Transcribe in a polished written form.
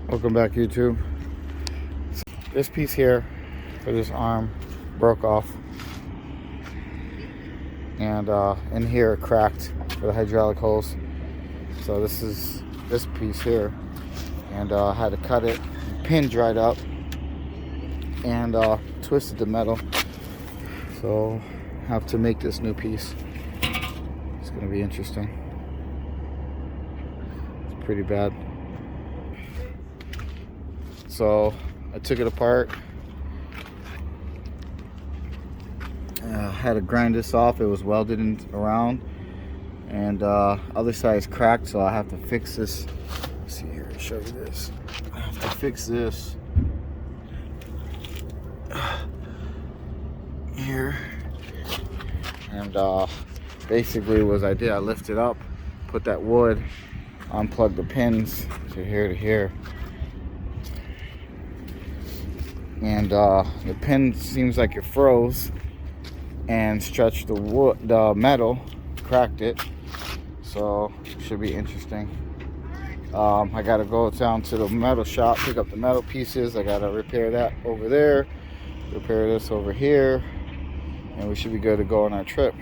Welcome back, YouTube. This piece here for this arm broke off, and in here it cracked for the hydraulic hose. So this is this piece here, and I had to cut it. The pin dried up and twisted the metal, so have to make this new piece. It's gonna be interesting. It's pretty bad. So I took it apart. Had to grind this off. It was welded around, and other side is cracked, so I have to fix this. Let's see here, I'll show you this. I have to fix this here, and basically what I did, I lifted up, put that wood, unplugged the pins to here, and the pin seems like it froze and stretched the metal, cracked it. So should be interesting. I gotta go down to the metal shop, pick up the metal pieces. I gotta repair that over there, repair this over here, and we should be good to go on our trip.